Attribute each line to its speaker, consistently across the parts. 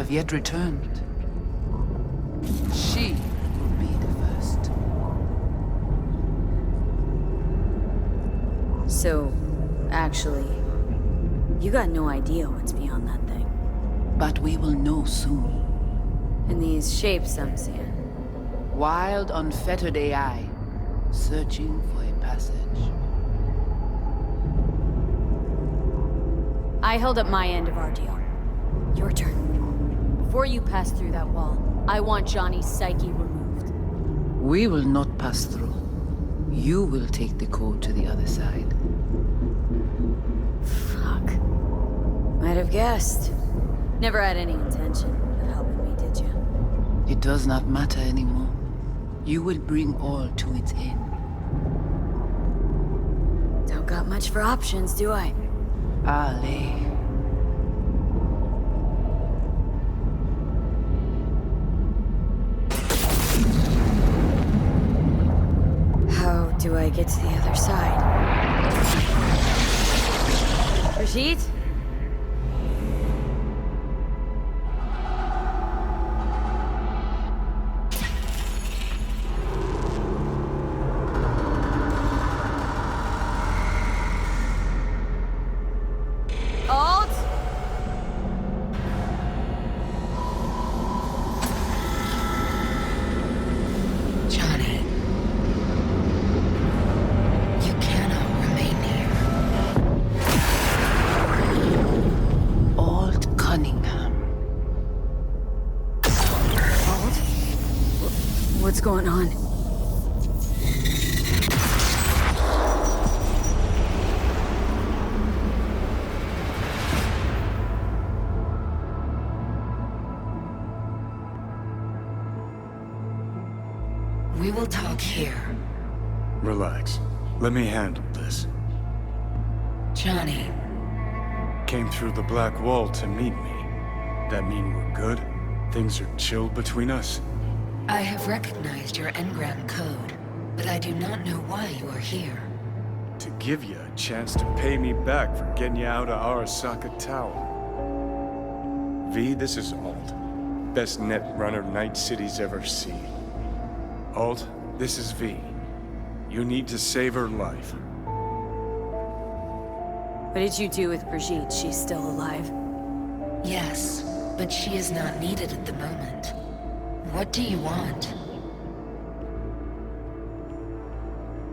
Speaker 1: have yet returned. She will be the first.
Speaker 2: So, actually, you got no idea what's beyond that thing.
Speaker 1: But we will know soon.
Speaker 2: And these shapes I'm seeing.
Speaker 1: Wild, unfettered AI, searching for a passage.
Speaker 2: I held up my end of our deal. Your turn. Before you pass through that wall, I want Johnny's psyche removed.
Speaker 1: We will not pass through. You will take the code to the other side.
Speaker 2: Fuck. Might have guessed. Never had any intention of helping me, did you?
Speaker 1: It does not matter anymore. You will bring all to its end.
Speaker 2: Don't got much for options, do I?
Speaker 1: Ale.
Speaker 2: How do I get to the other side? Rashid? Alt?
Speaker 3: Johnny, you cannot remain here.
Speaker 1: Alt Cunningham.
Speaker 2: Alt? What's going on?
Speaker 3: We will talk here.
Speaker 4: Relax. Let me handle this.
Speaker 3: Johnny,
Speaker 4: Came through the black wall to meet me. That mean we're good? Things are chill between us?
Speaker 3: I have recognized your engram code, but I do not know why you are here.
Speaker 4: To give you a chance to pay me back for getting you out of Arasaka Tower. V, this is Alt. Best net runner Night City's ever seen. Alt, this is V. You need to save her life.
Speaker 2: What did you do with Brigitte? She's still alive.
Speaker 3: Yes, but she is not needed at the moment. What do you want?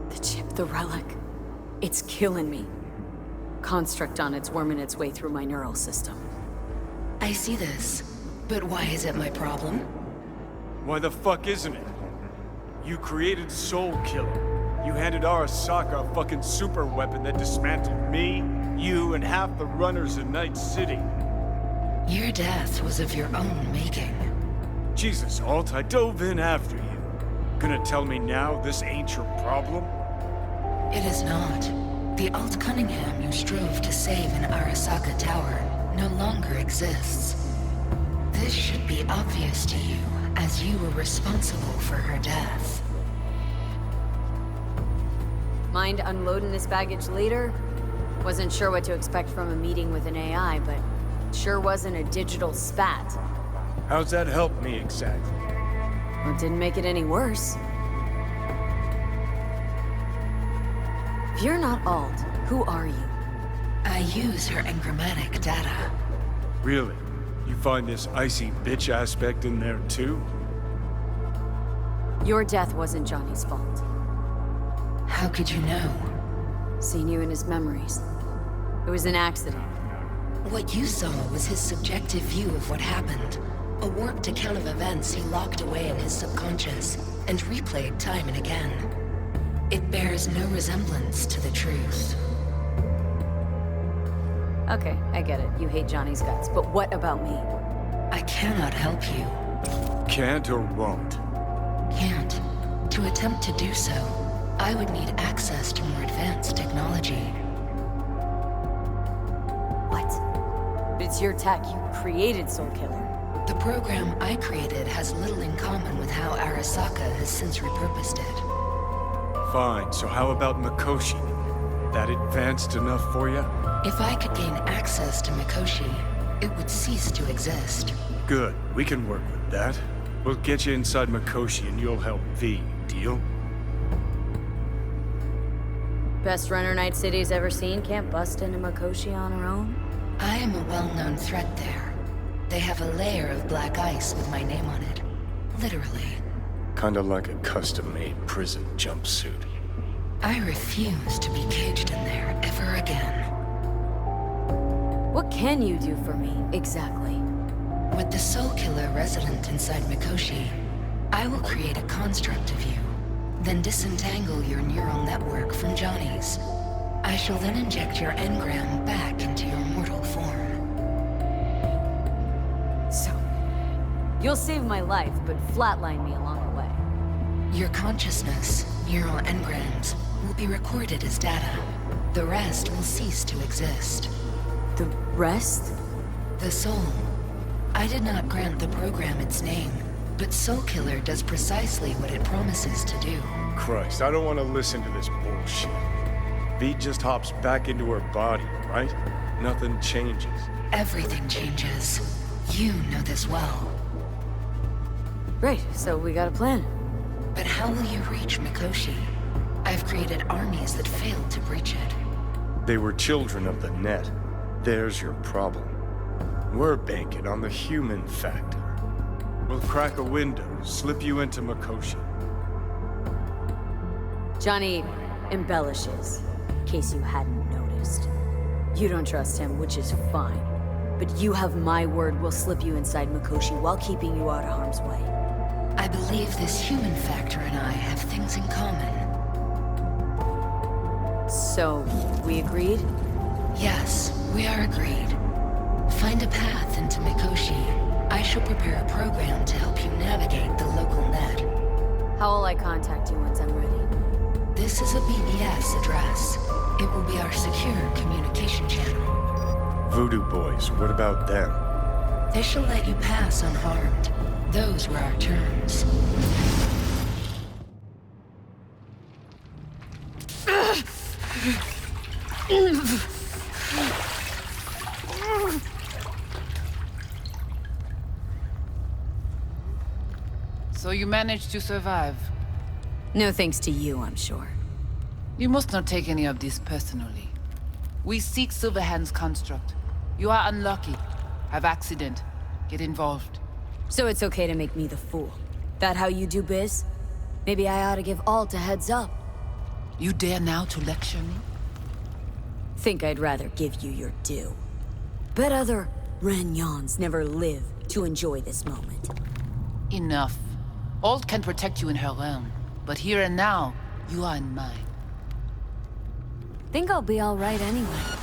Speaker 2: The chip, the relic. It's killing me. Construct on it's worming its way through my neural system.
Speaker 3: I see this, but why is it my problem?
Speaker 4: Why the fuck isn't it? You created Soul Killer. You handed Arasaka a fucking super weapon that dismantled me, you, and half the runners in Night City.
Speaker 3: Your death was of your own making.
Speaker 4: Jesus, Alt, I dove in after you. Gonna tell me now this ain't your problem?
Speaker 3: It is not. The Alt Cunningham you strove to save in Arasaka Tower no longer exists. This should be obvious to you, as you were responsible for her death.
Speaker 2: Mind unloading this baggage later? Wasn't sure what to expect from a meeting with an AI, but it sure wasn't a digital spat.
Speaker 4: How's that help me exactly?
Speaker 2: Well, it didn't make it any worse. If you're not Alt, who are you?
Speaker 3: I use her engrammatic data.
Speaker 4: Really? You find this icy bitch aspect in there too?
Speaker 2: Your death wasn't Johnny's fault.
Speaker 3: How could you know?
Speaker 2: Seen you in his memories. It was an accident.
Speaker 3: What you saw was his subjective view of what happened. A warped account of events he locked away in his subconscious and replayed time and again. It bears no resemblance to the truth.
Speaker 2: Okay, I get it. You hate Johnny's guts, but what about me?
Speaker 3: I cannot help you.
Speaker 4: Can't or won't?
Speaker 3: Can't. To attempt to do so, I would need access to more advanced technology.
Speaker 2: What? But it's your tech. You created Soul Killer.
Speaker 3: The program I created has little in common with how Arasaka has since repurposed it.
Speaker 4: Fine, so how about Mikoshi? That advanced enough for you?
Speaker 3: If I could gain access to Mikoshi, it would cease to exist.
Speaker 4: Good, we can work with that. We'll get you inside Mikoshi and you'll help V, deal?
Speaker 2: Best runner Night City's ever seen can't bust into Mikoshi on her own?
Speaker 3: I am a well-known threat there. They have a layer of black ice with my name on it. Literally.
Speaker 4: Kinda like a custom-made prison jumpsuit.
Speaker 3: I refuse to be caged in there ever again.
Speaker 2: What can you do for me, exactly?
Speaker 3: With the Soul Killer resident inside Mikoshi, I will create a construct of you, then disentangle your neural network from Johnny's. I shall then inject your engram back into your mortal form.
Speaker 2: So, you'll save my life, but flatline me along the way.
Speaker 3: Your consciousness, neural engrams, will be recorded as data. The rest will cease to exist.
Speaker 2: The rest?
Speaker 3: The soul. I did not grant the program its name, but Soul Killer does precisely what it promises to do.
Speaker 4: Christ, I don't want to listen to this bullshit. V just hops back into her body, right? Nothing changes.
Speaker 3: Everything changes. You know this well.
Speaker 2: Great, so we got a plan.
Speaker 3: But how will you reach Mikoshi? I've created armies that failed to breach it.
Speaker 4: They were children of the net. There's your problem. We're banking on the human factor. We'll crack a window, slip you into Mikoshi.
Speaker 2: Johnny embellishes, in case you hadn't noticed. You don't trust him, which is fine. But you have my word we'll slip you inside Mikoshi while keeping you out of harm's way.
Speaker 3: I believe this human factor and I have things in common.
Speaker 2: So, we agreed?
Speaker 3: Yes, we are agreed. Find a path into Mikoshi. I shall prepare a program to help you navigate the local net.
Speaker 2: How will I contact you once I'm ready?
Speaker 3: This is a BBS address. It will be our secure communication channel.
Speaker 4: Voodoo boys, what about them?
Speaker 3: They shall let you pass unharmed. Those were our terms.
Speaker 5: So you managed to survive.
Speaker 2: No thanks to you, I'm sure.
Speaker 5: You must not take any of this personally. We seek Silverhand's construct. You are unlucky. Have accident. Get involved.
Speaker 2: So it's okay to make me the fool. That how you do biz? Maybe I ought to give Alt a heads up.
Speaker 5: You dare now to lecture me?
Speaker 2: Think I'd rather give you your due. Bet other Ranyons never live to enjoy this moment.
Speaker 5: Enough. Alt can protect you in her realm, but here and now, you are in mine.
Speaker 2: Think I'll be alright anyway.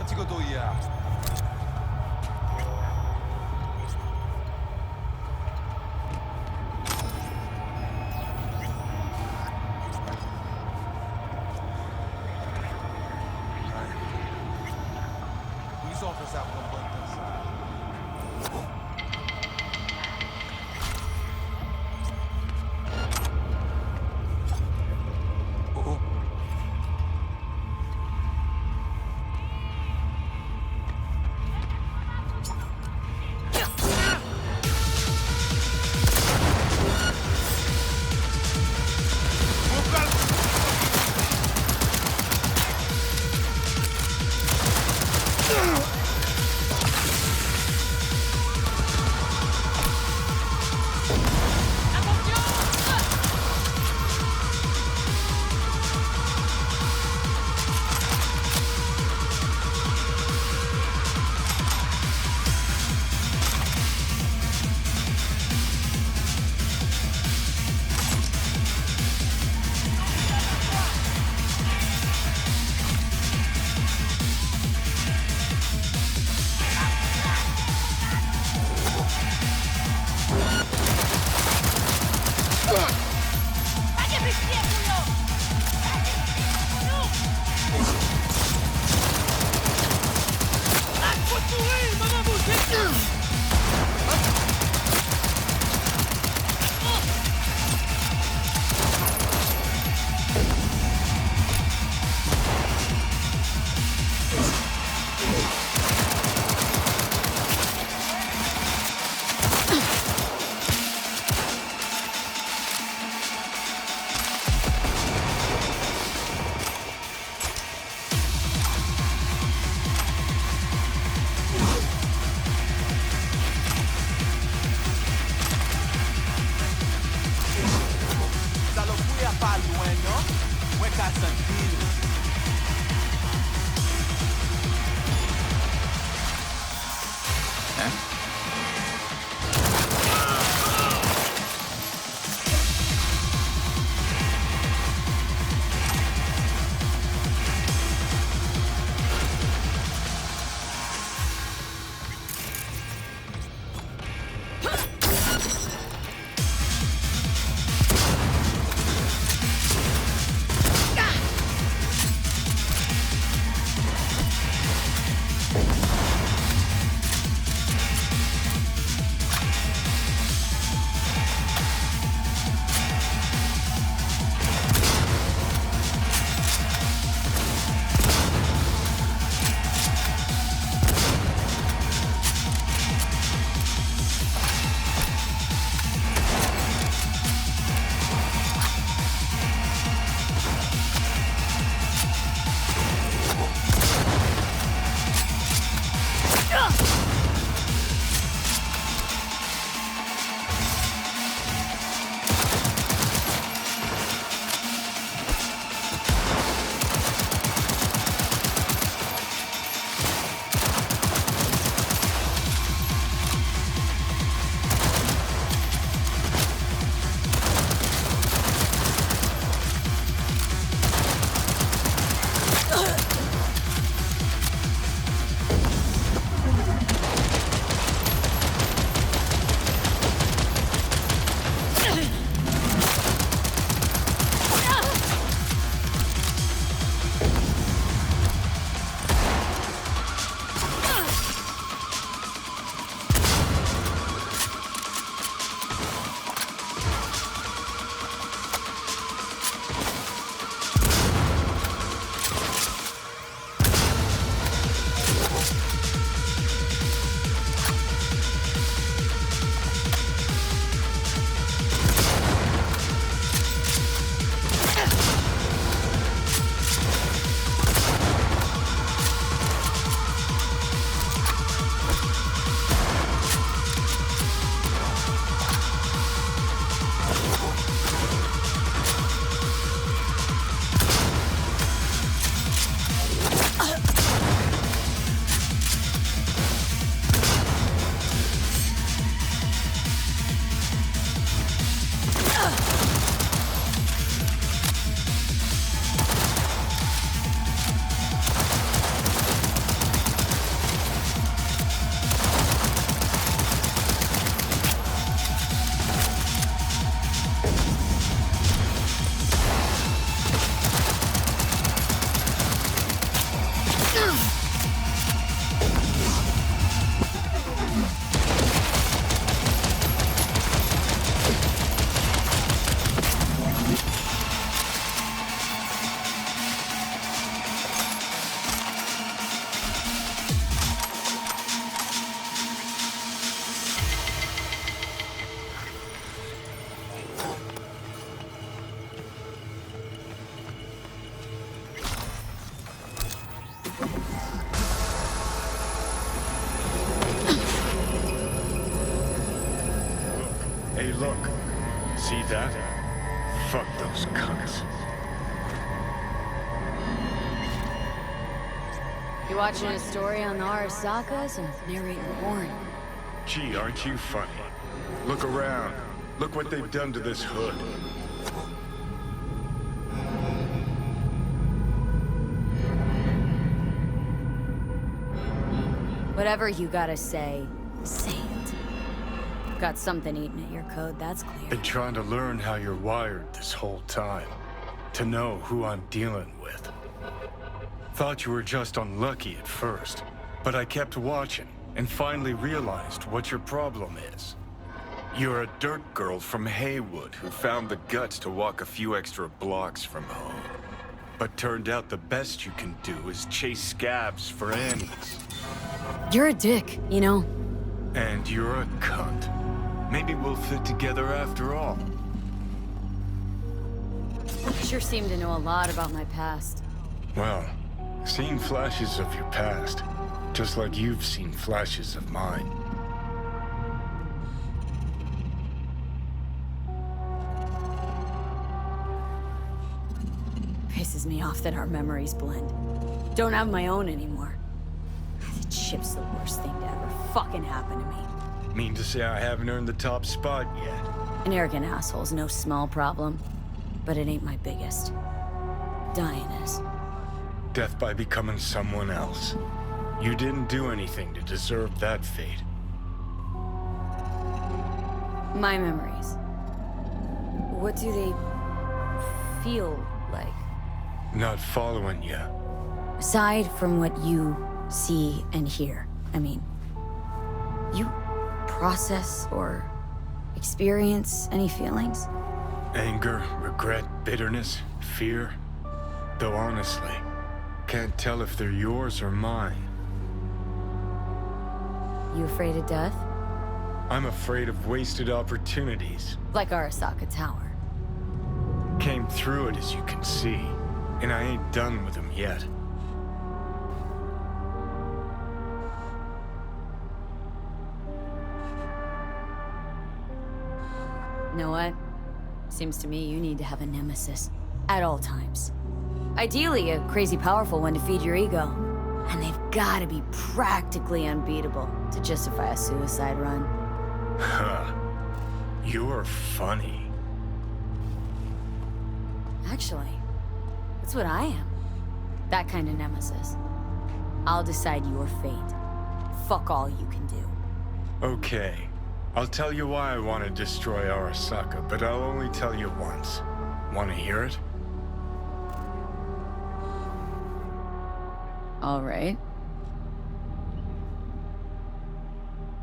Speaker 6: 찍어둬야. Police officer out one point inside.
Speaker 4: Hey, look. See that? Fuck those cunts.
Speaker 2: You watching a story on the Arasakas and narrating porn?
Speaker 4: Gee, aren't you funny? Look around. Look what they've done to this hood.
Speaker 2: Whatever you gotta say, say it. Got something eating at your code, that's clear.
Speaker 4: Been trying to learn how you're wired this whole time. To know who I'm dealing with. Thought you were just unlucky at first, but I kept watching and finally realized what your problem is. You're a dirt girl from Haywood who found the guts to walk a few extra blocks from home. But turned out the best you can do is chase scabs for Annie's.
Speaker 2: You're a dick, you know?
Speaker 4: And you're a cunt. Maybe we'll fit together after all.
Speaker 2: You sure seem to know a lot about my past.
Speaker 4: Well, seen flashes of your past, just like you've seen flashes of mine.
Speaker 2: Pisses me off that our memories blend. Don't have my own anymore. The chip's the worst thing to ever fucking happen to me.
Speaker 4: Mean to say I haven't earned the top spot yet?
Speaker 2: An arrogant asshole's no small problem, but it ain't my biggest. Dying is.
Speaker 4: Death by becoming someone else. You didn't do anything to deserve that fate.
Speaker 2: My memories. What do they feel like?
Speaker 4: Not following you.
Speaker 2: Aside from what you see and hear, I mean, you process or experience any feelings?
Speaker 4: Anger, regret, bitterness, fear. Though honestly, can't tell if they're yours or mine.
Speaker 2: You afraid of death?
Speaker 4: I'm afraid of wasted opportunities.
Speaker 2: Like Arasaka Tower.
Speaker 4: Came through it, as you can see, and I ain't done with them yet.
Speaker 2: You know what? Seems to me you need to have a nemesis. At all times. Ideally, a crazy powerful one to feed your ego. And they've gotta be practically unbeatable to justify a suicide run.
Speaker 4: Huh. You're funny.
Speaker 2: Actually, that's what I am. That kind of nemesis. I'll decide your fate. Fuck all you can do.
Speaker 4: Okay. I'll tell you why I want to destroy Arasaka, but I'll only tell you once. Want to hear it?
Speaker 2: All right.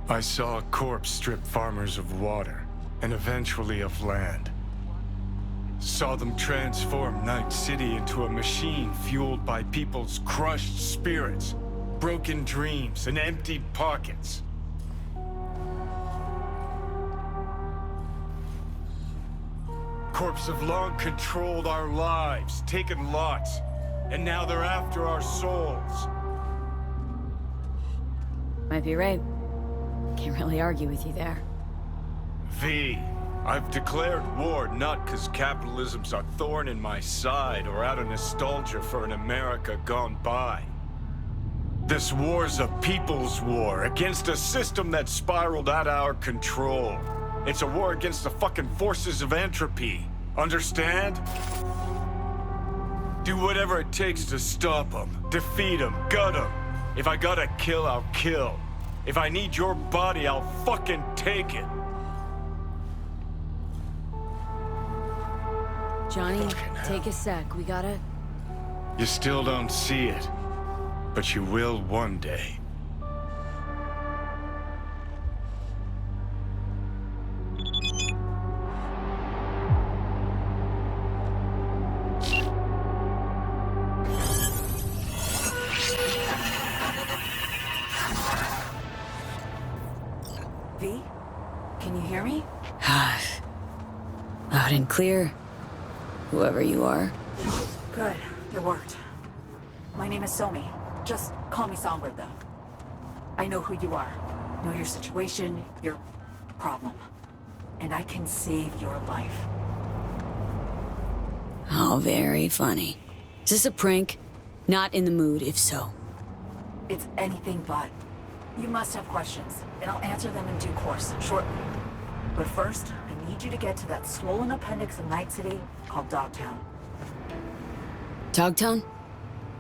Speaker 4: I saw a corpse strip farmers of water, and eventually of land. Saw them transform Night City into a machine fueled by people's crushed spirits, broken dreams, and emptied pockets. Corps have long controlled our lives, taken lots, and now they're after our souls.
Speaker 2: Might be right. Can't really argue with you there.
Speaker 4: V, I've declared war not because capitalism's a thorn in my side or out of nostalgia for an America gone by. This war's a people's war against a system that spiraled out of our control. It's a war against the fucking forces of entropy. Understand? Do whatever it takes to stop them, defeat them, gut them. If I gotta kill, I'll kill. If I need your body, I'll fucking take it.
Speaker 2: Johnny,
Speaker 4: Fucking hell.
Speaker 2: take a sec. We gotta...
Speaker 4: You still don't see it, but you will one day.
Speaker 2: V? Can you hear me? Loud and clear. Whoever you are.
Speaker 7: Good. It worked. My name is Somi. Just call me Songbird, though. I know who you are. Know your situation, your problem. And I can save your life.
Speaker 2: Oh, very funny. Is this a prank? Not in the mood, if so.
Speaker 7: It's anything but. You must have questions, and I'll answer them in due course, shortly. But first, I need you to get to that swollen appendix of Night City called Dogtown.
Speaker 2: Dogtown?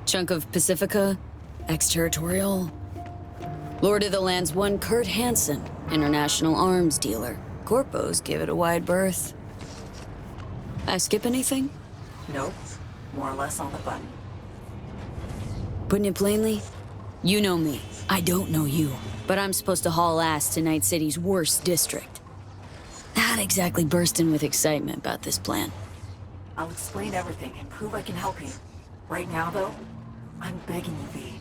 Speaker 2: Chunk of Pacifica? Exterritorial? Lord of the Land's one Kurt Hansen, international arms dealer. Corpos give it a wide berth. I skip anything?
Speaker 7: Nope. More or less on the button.
Speaker 2: Putting it plainly, you know me. I don't know you. But I'm supposed to haul ass to Night City's worst district. Not exactly bursting with excitement about this plan.
Speaker 7: I'll explain everything and prove I can help you. Right now, though, I'm begging you, V.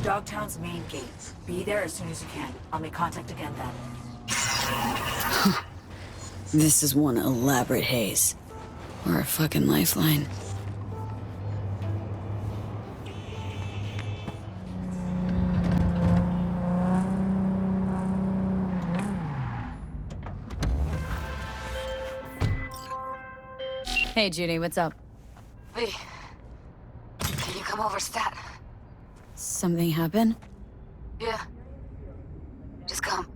Speaker 7: Dogtown's main gate. Be there as soon as you can. I'll make contact again then.
Speaker 2: This is one elaborate haze. Or a fucking lifeline. Hey, Judy, what's up?
Speaker 3: V, can you come over, stat?
Speaker 2: Something happen?
Speaker 3: Yeah. Just come.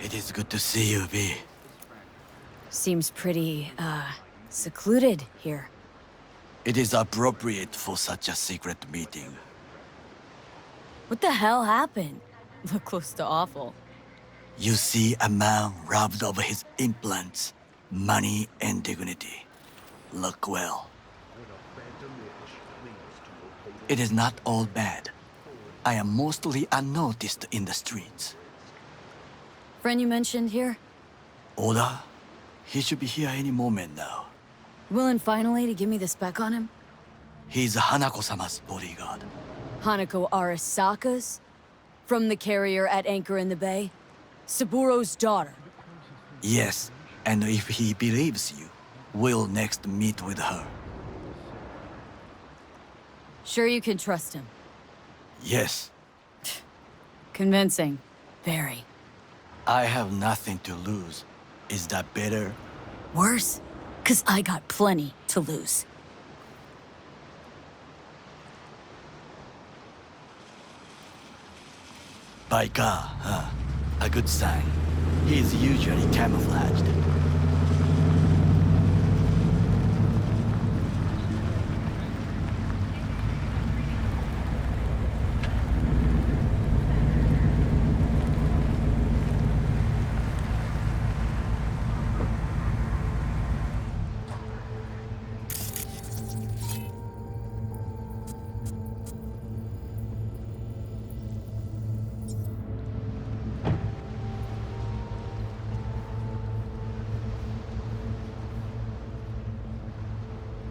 Speaker 8: It is good to see you, V.
Speaker 2: Seems pretty, secluded here.
Speaker 8: It is appropriate for such a secret meeting.
Speaker 2: What the hell happened? Look close to awful.
Speaker 8: You see a man robbed of his implants, money and dignity. Look well. It is not all bad. I am mostly unnoticed in the streets.
Speaker 2: Friend you mentioned here?
Speaker 8: Oda? He should be here any moment now.
Speaker 2: Willing finally to give me the spec on him?
Speaker 8: He's Hanako-sama's bodyguard.
Speaker 2: Hanako Arasaka's? From the carrier at anchor in the bay? Saburo's daughter?
Speaker 8: Yes, and if he believes you, we'll next meet with her.
Speaker 2: Sure you can trust him?
Speaker 8: Yes.
Speaker 2: Convincing. Very.
Speaker 8: I have nothing to lose. Is that better?
Speaker 2: Worse? 'Cause I got plenty to lose.
Speaker 8: By car, huh? A good sign. He's usually camouflaged.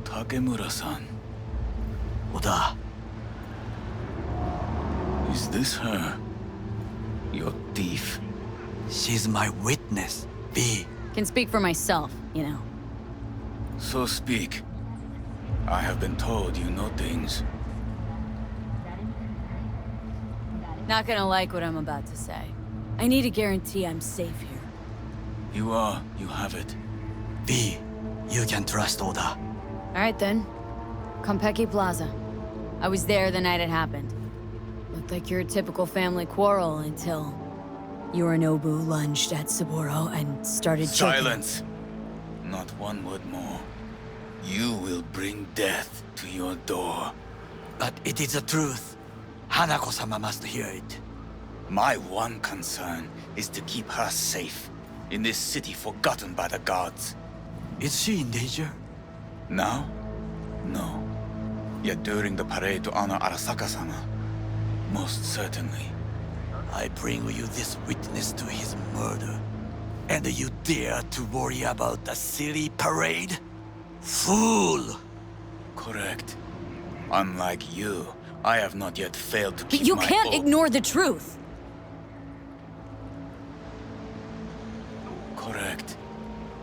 Speaker 9: Takemura-san.
Speaker 8: Oda,
Speaker 9: Is this her? Your thief?
Speaker 8: she's my witness, V.
Speaker 2: Can speak for myself, you know.
Speaker 9: So speak. I have been told you know things.
Speaker 2: Not gonna like what I'm about to say. I need a guarantee I'm safe here.
Speaker 9: You are. You have it.
Speaker 8: V, you can trust Oda.
Speaker 2: Alright then. Konpeki Plaza. I was there the night it happened. Looked like your typical family quarrel until Yorinobu lunged at Saburo and started choking.
Speaker 9: Silence! Not one word more. will bring death to your door.
Speaker 8: But it is the truth. Hanako-sama must hear it.
Speaker 9: My one concern is to keep her safe in this city forgotten by the gods.
Speaker 8: Is she in danger?
Speaker 9: Now? No. Yet during the parade to honor Arasaka-sama, most certainly.
Speaker 8: I bring you this witness to his murder. And you dare to worry about a silly parade? Fool!
Speaker 9: Correct. Unlike you, I have not yet failed to keep
Speaker 2: But you
Speaker 9: my
Speaker 2: can't
Speaker 9: oath.
Speaker 2: ignore the truth!
Speaker 9: Correct.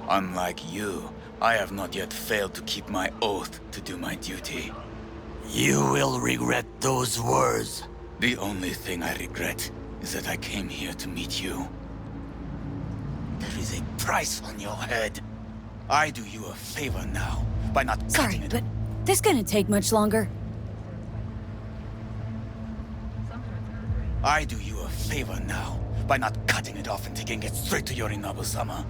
Speaker 9: Unlike you, I have not yet failed to keep my oath to do my duty.
Speaker 8: You will regret those words.
Speaker 9: The only thing I regret is that I came here to meet you. There is a price on your head. I do you a favor now by not
Speaker 2: Sorry,
Speaker 9: cutting it.
Speaker 2: but this gonna take much longer.
Speaker 9: I do you a favor now by not cutting it off and taking it straight to Yorinobu-sama.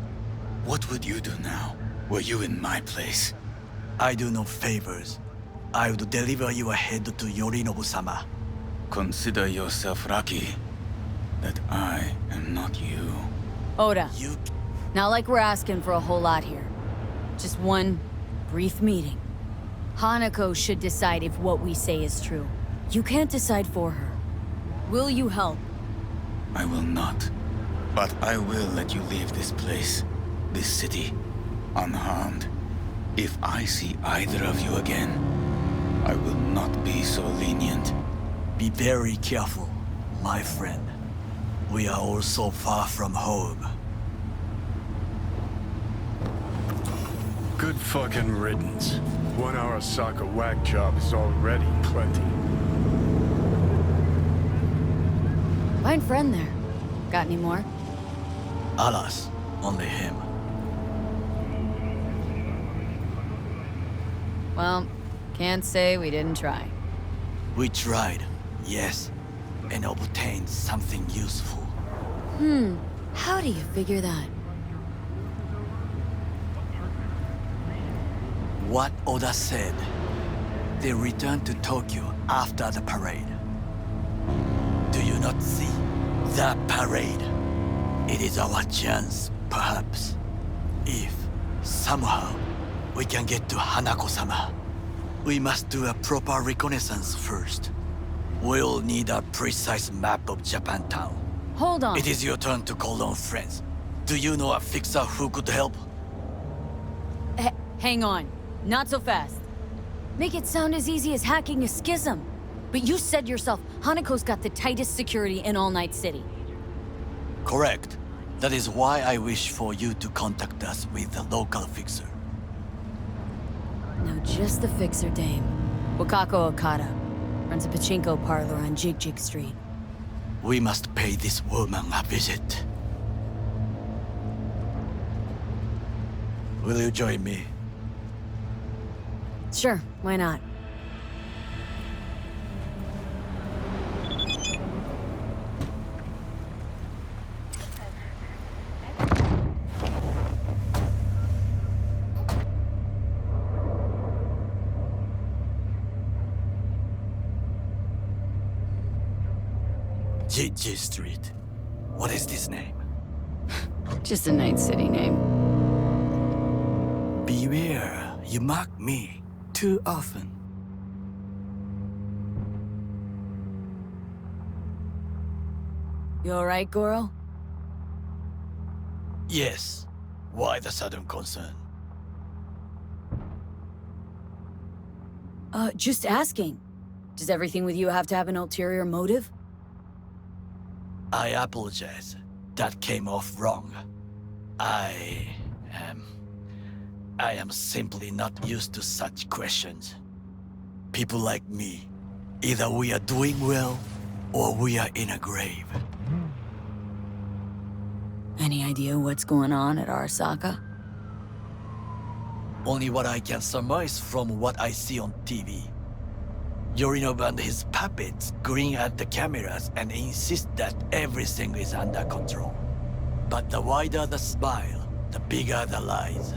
Speaker 9: What would you do now, were you in my place?
Speaker 8: I do no favors. I would deliver your head to Yorinobu-sama.
Speaker 9: Consider yourself lucky that I am not you.
Speaker 2: Oda,
Speaker 8: You...
Speaker 2: not like we're asking for a whole lot here. Just one brief meeting. Hanako should decide if what we say is true. You can't decide for her. Will you help?
Speaker 9: I will not. But I will let you leave this place, this city, unharmed. If I see either of you again, I will not be so lenient.
Speaker 8: Be very careful, my friend. We are all so far from home.
Speaker 4: Good fucking riddance. 1 Arasaka whack job is already plenty.
Speaker 2: Fine friend there. Got any more?
Speaker 8: Alas, only him.
Speaker 2: Well, can't say we didn't try.
Speaker 8: We tried, yes, and obtained something useful.
Speaker 2: How do you figure that?
Speaker 8: What Oda said. They returned to Tokyo after the parade. Do you not see? The parade. It is our chance, perhaps. If, somehow, we can get to Hanako-sama. We must do a proper reconnaissance first. We'll need a precise map of Japantown.
Speaker 2: Hold on.
Speaker 8: It is your turn to call on friends. Do you know a fixer who could help?
Speaker 2: Hang on. Not so fast. Make it sound as easy as hacking a schism. But you said yourself, Hanako's got the tightest security in All Night City.
Speaker 8: Correct. That is why I wish for you to contact us with the local fixer.
Speaker 2: Now just the fixer dame. Wakako Okada. Runs a pachinko parlor on Jig Jig Street.
Speaker 8: We must pay this woman a visit. Will you join me?
Speaker 2: Sure, why not?
Speaker 8: G Street. What is this name?
Speaker 2: Just a Night City name.
Speaker 8: Beware, you mock me too often.
Speaker 2: You alright, Goro?
Speaker 8: Yes. Why the sudden concern?
Speaker 2: Just asking. Does everything with you have to have an ulterior motive?
Speaker 8: I apologize. That came off wrong. I am simply not used to such questions. People like me, either we are doing well, or we are in a grave.
Speaker 2: Any idea what's going on at Arasaka?
Speaker 8: Only what I can surmise from what I see on TV. Yorinobu and his puppets grin at the cameras and insist that everything is under control. But the wider the smile, the bigger the lies.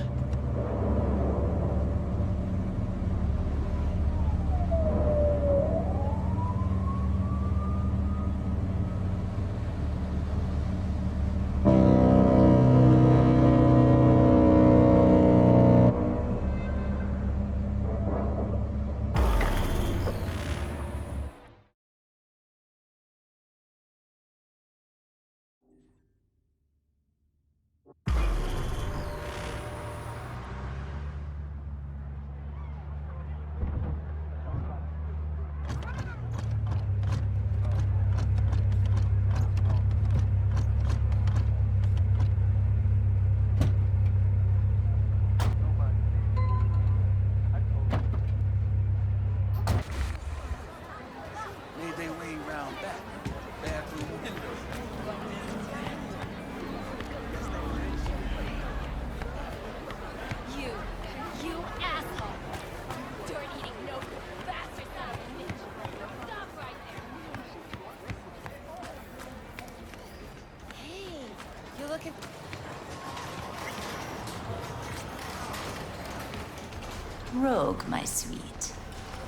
Speaker 10: Rogue, my sweet.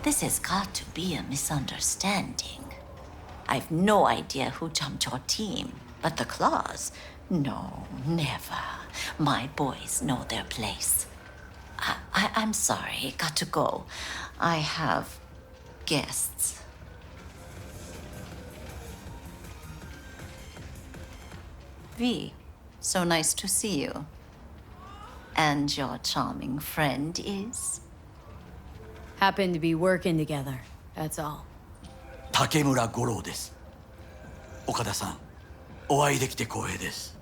Speaker 10: This has got to be a misunderstanding. I've no idea who jumped your team, but the Claws? No, never. My boys know their place. I'm sorry, got to go. I have guests. V, so nice to see you. And your charming friend is?
Speaker 2: Happen to be working together, that's all.
Speaker 8: 竹村五郎です。岡田さん、お会いできて光栄です。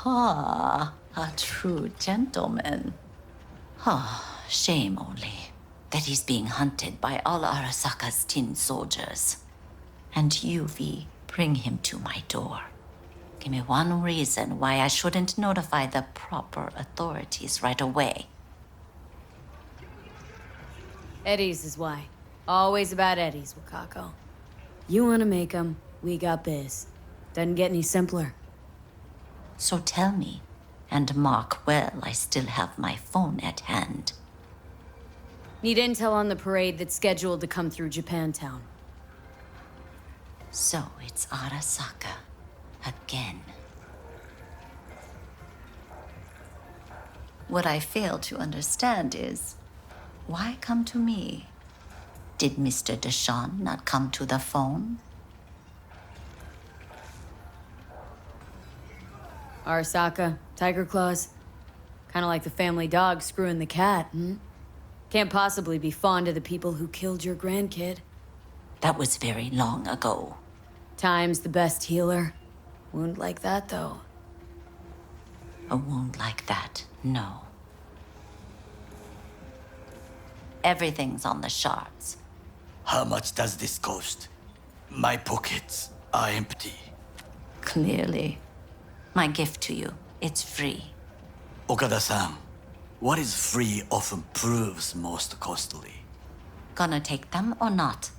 Speaker 10: Ah, a true gentleman. Ah, shame only that he's being hunted by all Arasaka's tin soldiers. And you, V, bring him to my door. Give me one reason why I shouldn't notify the proper authorities right away.
Speaker 2: Eddie's is why. Always about Eddie's, Wakako. You want to make them, we got biz. Doesn't get any simpler.
Speaker 10: So tell me, and mark well I still have my phone at hand.
Speaker 2: Need intel on the parade that's scheduled to come through Japantown.
Speaker 10: So it's Arasaka. Again. What I fail to understand is, why come to me? Did Mr. Deshawn not come to the phone?
Speaker 2: Arasaka, Tiger Claws. Kinda like the family dog screwing the cat, hmm? Can't possibly be fond of the people who killed your grandkid.
Speaker 10: That was very long ago.
Speaker 2: Time's the best healer. Wound like that, though.
Speaker 10: A wound like that, no. Everything's on the shards.
Speaker 8: How much does this cost? My pockets are empty.
Speaker 10: Clearly. My gift to you, it's free.
Speaker 8: Okada-san, what is free often proves most costly.
Speaker 10: Gonna take them or not?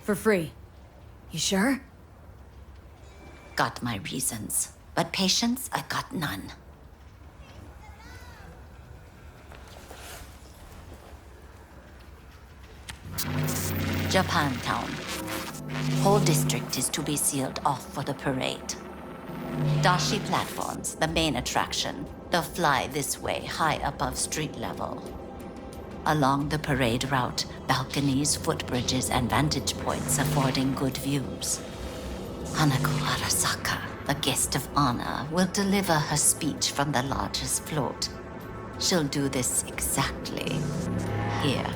Speaker 2: For free. You sure?
Speaker 10: Got my reasons, but patience, I got none. Japantown. Whole district is to be sealed off for the parade. Dashi platforms, the main attraction. They'll fly this way, high above street level. Along the parade route, balconies, footbridges, and vantage points affording good views. Hanako Arasaka, a guest of honor, will deliver her speech from the largest float. She'll do this exactly here.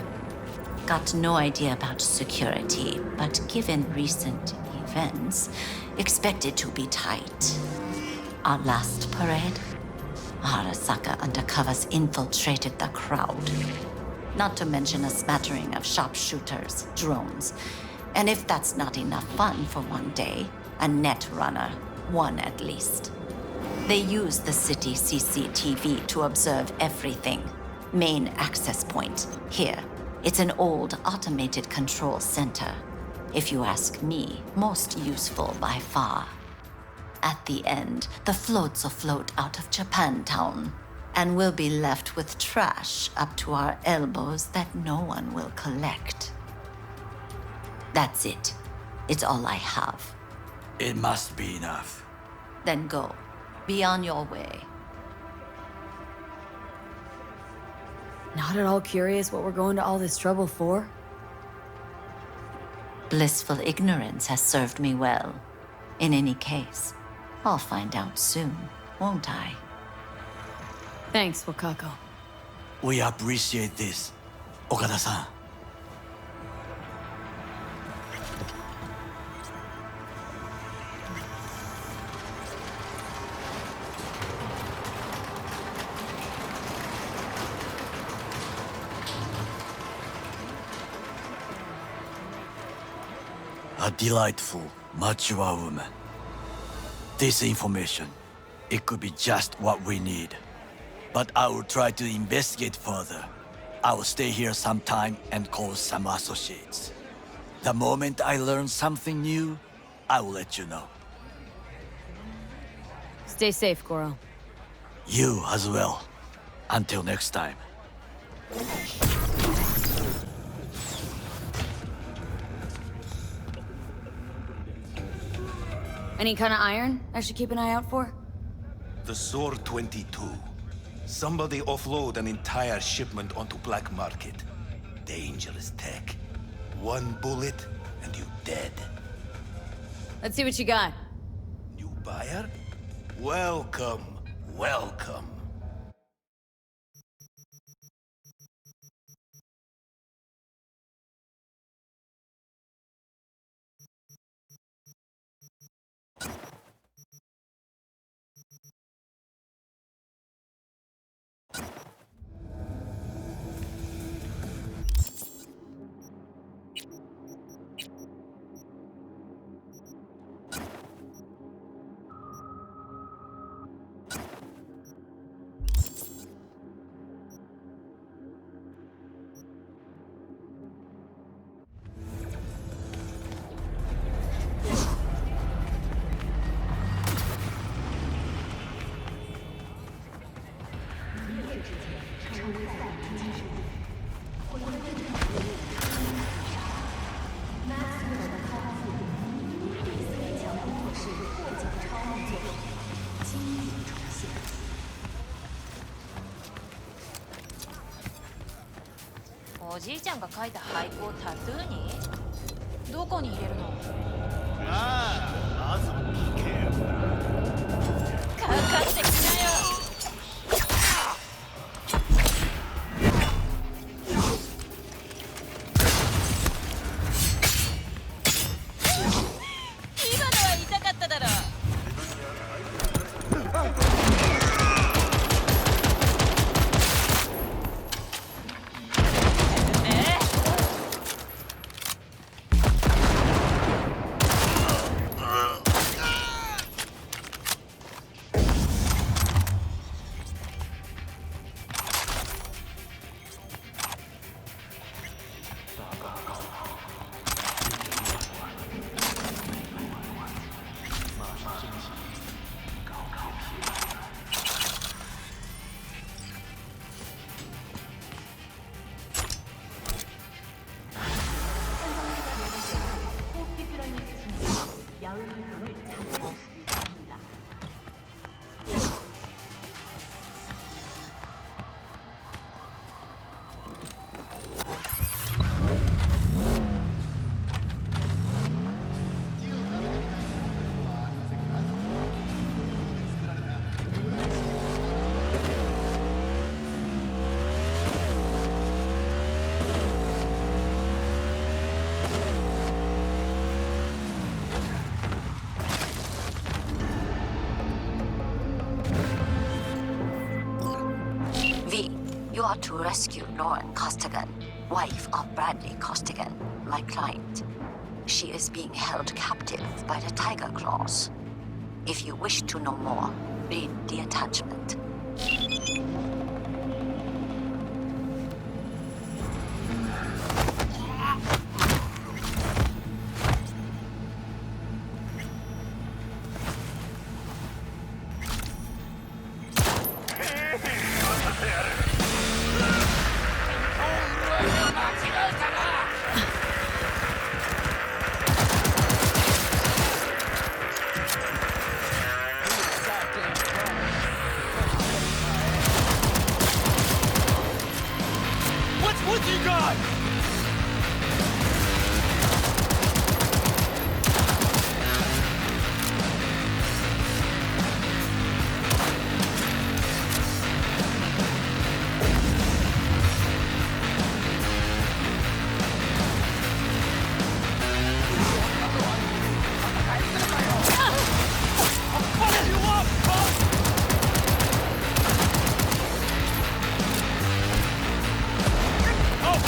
Speaker 10: Got no idea about security, but given recent events, expect it to be tight. Our last parade, Arasaka undercovers infiltrated the crowd. Not to mention a smattering of sharpshooters, drones, and if that's not enough fun for one day, a net runner, one at least. They use the city CCTV to observe everything. Main access point, here. It's an old automated control center. If you ask me, most useful by far. At the end, the floats will float out of Japantown, and we'll be left with trash up to our elbows that no one will collect. That's it. It's all I have.
Speaker 8: It must be enough.
Speaker 10: Then go. Be on your way.
Speaker 2: Not at all curious what we're going to all this trouble for?
Speaker 10: Blissful ignorance has served me well. In any case, I'll find out soon, won't I?
Speaker 2: Thanks, Wakako.
Speaker 8: We appreciate this, Okada-san. A delightful, mature woman. This information, it could be just what we need. But I will try to investigate further. I will stay here some time and call some associates. The moment I learn something new, I will let you know.
Speaker 2: Stay safe, Goro.
Speaker 8: You as well. Until next time.
Speaker 2: Any kind of iron I should keep an eye out for?
Speaker 11: The Sword 22. Somebody offload an entire shipment onto black market. Dangerous tech. One bullet, and you dead.
Speaker 2: Let's see what you got.
Speaker 11: New buyer? Welcome, welcome.
Speaker 12: おじいちゃんが描いた俳句をタトゥーに？どこに入れるの？
Speaker 8: まず聞けよ。
Speaker 12: かかってきなよ。今のは痛かっただろ。
Speaker 10: You are to rescue Noone Costigan, wife of Bradley Costigan, my client. She is being held captive by the Tiger Claws. If you wish to know more, read the attachment.
Speaker 8: What you got? Oh!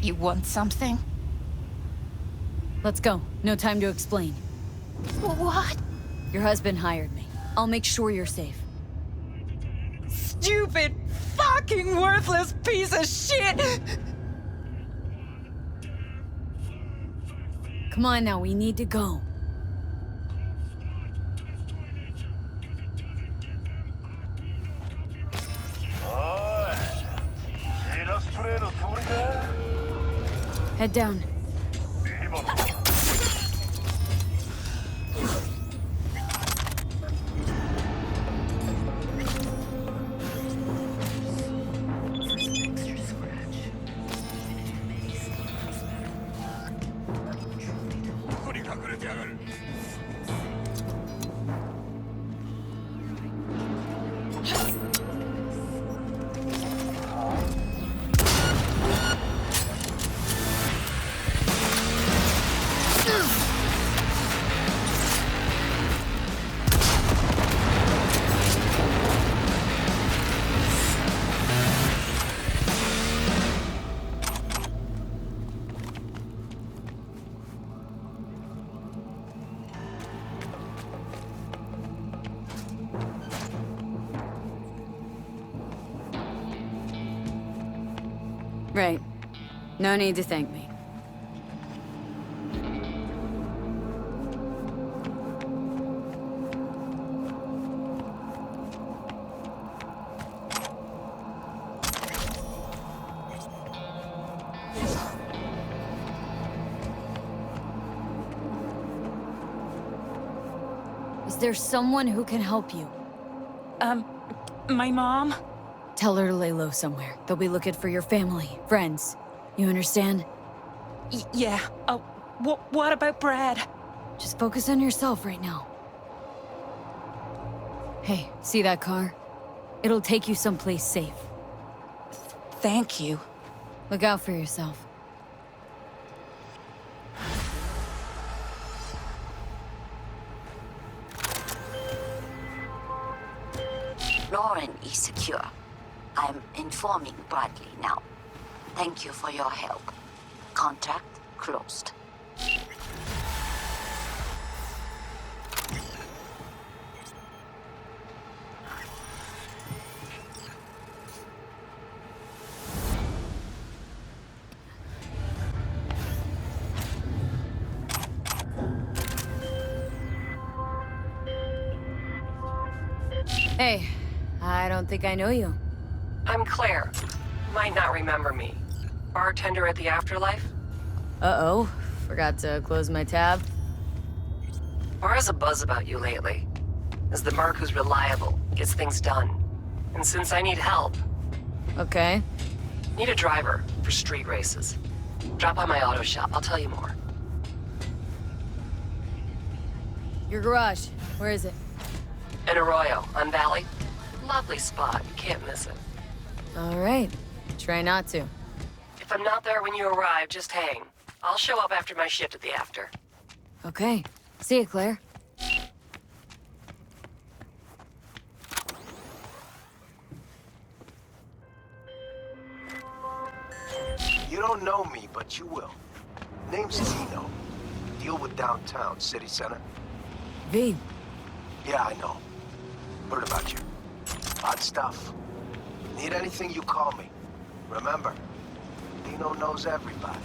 Speaker 12: You want something?
Speaker 2: Let's go. No time to explain.
Speaker 12: What?
Speaker 2: Your husband hired me. I'll make sure you're safe.
Speaker 12: Stupid, fucking worthless piece of shit!
Speaker 2: Come on now, we need to go. Head down. Right. No need to thank me. Is there someone who can help you?
Speaker 12: My mom?
Speaker 2: Tell her to lay low somewhere. They'll be looking for your family, friends. You understand?
Speaker 12: Yeah. What about Brad?
Speaker 2: Just focus on yourself right now. Hey, see that car? It'll take you someplace safe.
Speaker 12: Thank you.
Speaker 2: Look out for yourself.
Speaker 10: Noone is secure. I'm informing Bradley now. Thank you for your help. Contract closed.
Speaker 2: Hey, I don't think I know you.
Speaker 7: I'm Claire. Might not remember me. Bartender at the Afterlife?
Speaker 2: Uh-oh. Forgot to close my tab.
Speaker 7: Bar has a buzz about you lately. As the merc who's reliable, gets things done. And since I need help...
Speaker 2: Okay.
Speaker 7: Need a driver for street races. Drop by my auto shop, I'll tell you more.
Speaker 2: Your garage. Where is it?
Speaker 7: In Arroyo, on Valley. Lovely spot, you can't miss it.
Speaker 2: All right. Try not to.
Speaker 7: If I'm not there when you arrive, just hang. I'll show up after my shift at the after.
Speaker 2: Okay. See you, Claire.
Speaker 13: You don't know me, but you will. Name's Tino. Deal with downtown, city center.
Speaker 2: V.
Speaker 13: Yeah, I know. Heard about you. Odd stuff. Need anything, you call me. Remember, Tino knows everybody.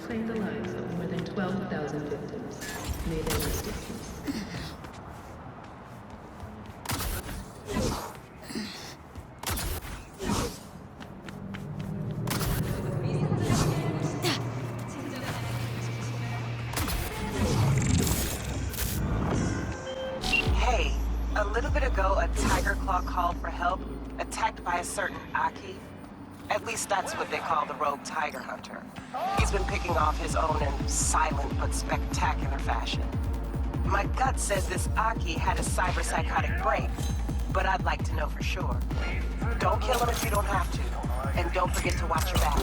Speaker 14: Claimed the lives of more than 12,000 victims. May they rest in peace.
Speaker 15: Hey, a little bit ago, a Tiger Claw called for help, attacked by a certain Aki. At least that's what they call the rogue tiger hunter. He's been picking off his own in silent but spectacular fashion. My gut says this Aki had a cyber-psychotic break, but I'd like to know for sure. Don't kill him if you don't have to, and don't forget to watch your back.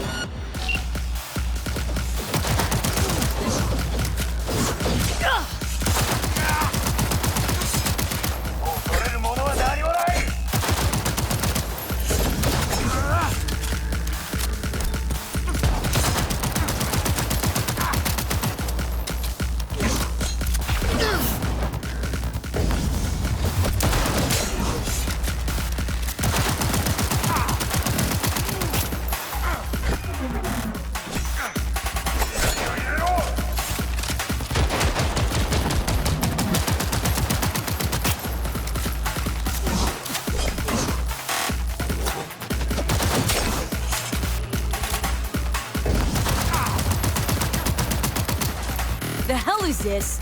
Speaker 2: The hell is this?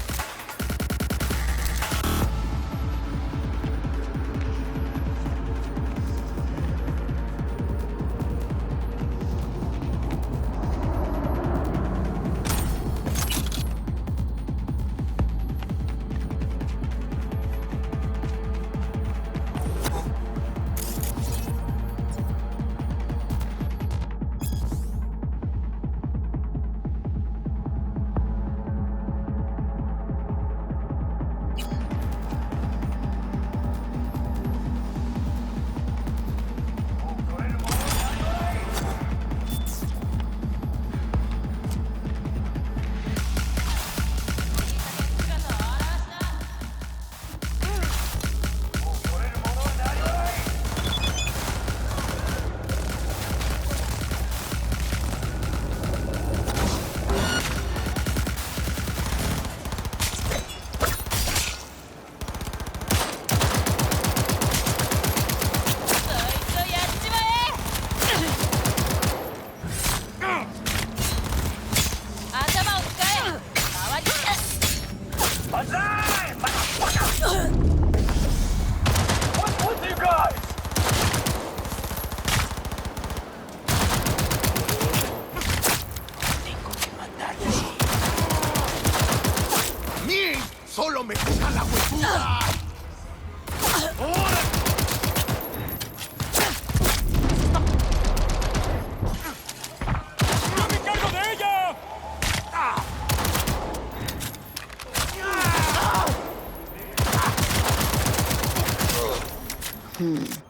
Speaker 11: ¡Solo me deja la huevuda! ¡Ahora! ¡Yo me encargo de ella!
Speaker 10: Hmm.